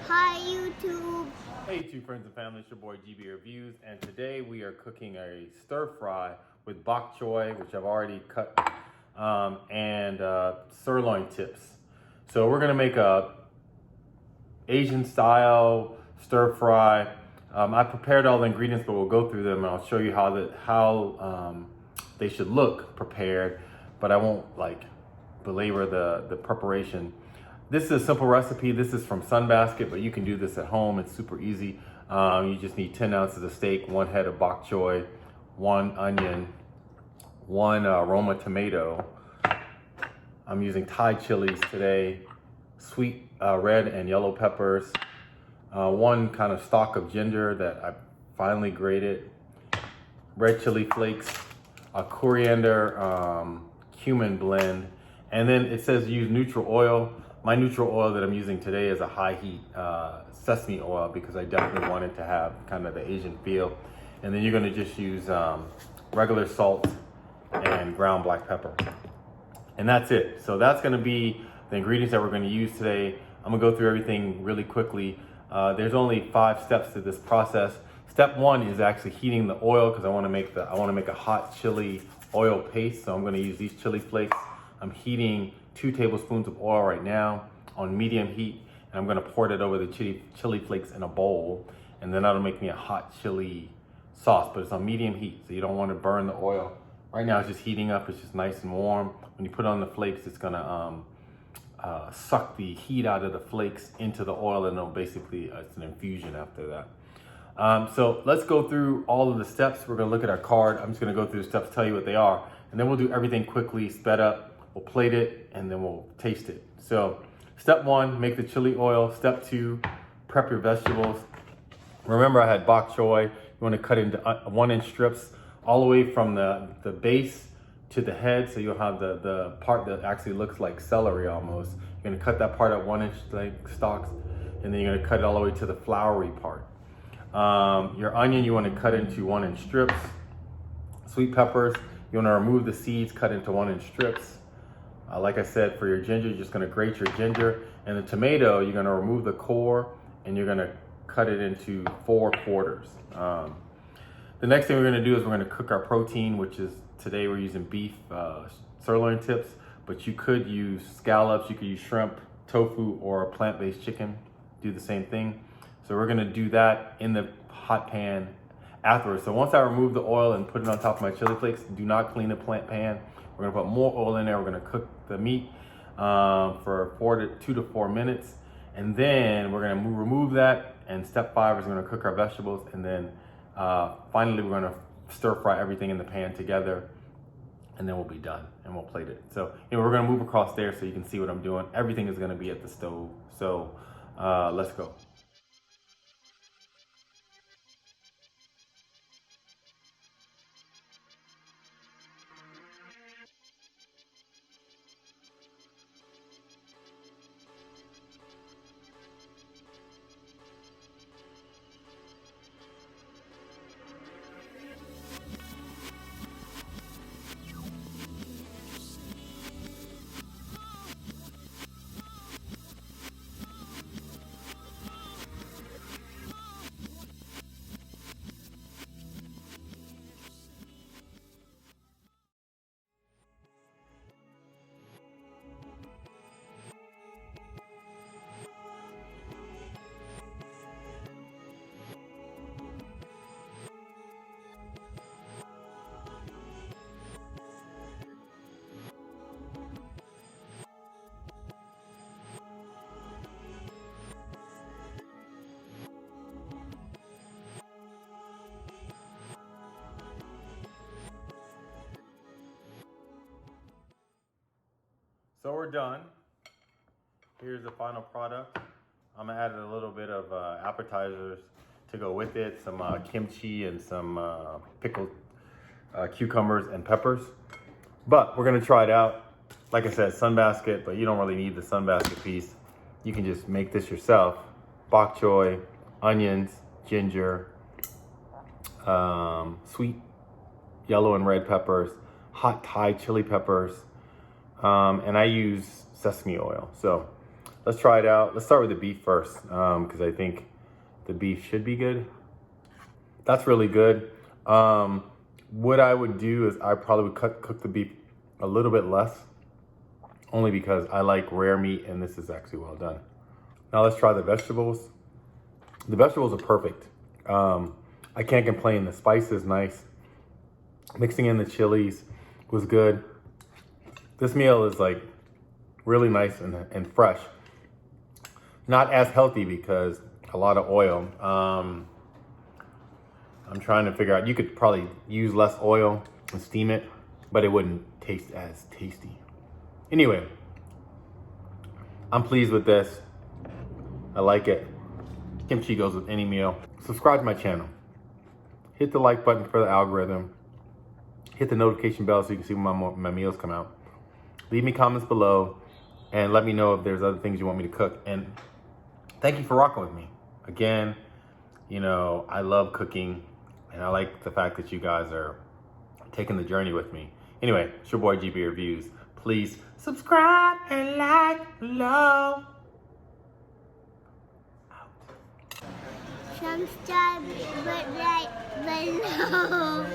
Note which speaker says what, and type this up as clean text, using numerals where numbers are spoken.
Speaker 1: Hi YouTube.
Speaker 2: Hey YouTube friends and family, it's your boy GB Reviews, and today we are cooking a stir fry with bok choy, which I've already cut, and sirloin tips. So we're gonna make a Asian style stir fry. I prepared all the ingredients, but we'll go through them and I'll show you how they should look prepared, but I won't belabor the preparation. This is a simple recipe. This is from Sunbasket, but you can do this at home. It's super easy. You just need 10 ounces of steak, 1 head of bok choy, 1 onion, 1 Roma tomato. I'm using Thai chilies today, sweet red and yellow peppers, 1 kind of stalk of ginger that I finely grated, red chili flakes, a coriander-cumin blend, and then it says use neutral oil. My neutral oil that I'm using today is a high heat sesame oil because I definitely wanted to have kind of the Asian feel. And then you're gonna just use regular salt and ground black pepper. And that's it. So that's gonna be the ingredients that we're gonna use today. I'm gonna go through everything really quickly. There's only 5 steps to this process. Step 1 is actually heating the oil because I wanna make a hot chili oil paste. So I'm gonna use these chili flakes. I'm heating 2 tablespoons of oil right now on medium heat, and I'm gonna pour it over the chili flakes in a bowl, and then that'll make me a hot chili sauce, but it's on medium heat, so you don't wanna burn the oil. Right now it's just heating up, it's just nice and warm. When you put it on the flakes, it's gonna suck the heat out of the flakes into the oil, and it'll basically, it's an infusion after that. So let's go through all of the steps. We're gonna look at our card. I'm just gonna go through the steps, tell you what they are, and then we'll do everything quickly, sped up. We'll plate it and then we'll taste it. So step 1, make the chili oil. Step 2, prep your vegetables. Remember I had bok choy. You wanna cut into 1-inch strips all the way from the base to the head. So you'll have the part that actually looks like celery almost. You're gonna cut that part at 1-inch stalks, and then you're gonna cut it all the way to the floury part. Your onion, you wanna cut into 1-inch strips. Sweet peppers, you wanna remove the seeds, cut into 1-inch strips. Like I said, for your ginger, you're just gonna grate your ginger. And the tomato, you're gonna remove the core and you're gonna cut it into 4 quarters. The next thing we're gonna do is we're gonna cook our protein, which is, today we're using beef sirloin tips, but you could use scallops, you could use shrimp, tofu, or a plant-based chicken. Do the same thing. So we're gonna do that in the hot pan afterwards. So once I remove the oil and put it on top of my chili flakes, do not clean the pan. We're gonna put more oil in there. We're gonna cook the meat for 2 to 4 minutes. And then we're gonna remove that. And step 5 is we're gonna cook our vegetables. And then finally, we're gonna stir fry everything in the pan together. And then we'll be done and we'll plate it. So we're gonna move across there so you can see what I'm doing. Everything is gonna be at the stove. So let's go. So we're done. Here's the final product. I'm gonna add a little bit of appetizers to go with it, some kimchi and some pickled cucumbers and peppers. But we're gonna try it out. Like I said, Sunbasket, but you don't really need the Sunbasket piece. You can just make this yourself. Bok choy, onions, ginger, sweet yellow and red peppers, hot Thai chili peppers, and I use sesame oil. So let's try it out. Let's start with the beef first, because I think the beef should be good. That's really good. What I would do is I probably would cook the beef a little bit less, only because I like rare meat and this is actually well done. Now let's try the vegetables. The vegetables are perfect. I can't complain. The spice is nice. Mixing in the chilies was good. This meal is like really nice and fresh. Not as healthy because a lot of oil. I'm trying to figure out, you could probably use less oil and steam it, but it wouldn't taste as tasty. Anyway, I'm pleased with this. I like it. Kimchi goes with any meal. Subscribe to my channel. Hit the like button for the algorithm. Hit the notification bell so you can see when my meals come out. Leave me comments below and let me know if there's other things you want me to cook. And thank you for rocking with me. Again, you know, I love cooking and I like the fact that you guys are taking the journey with me. Anyway, it's your boy GB Reviews. Please subscribe and like below.
Speaker 1: Subscribe right below.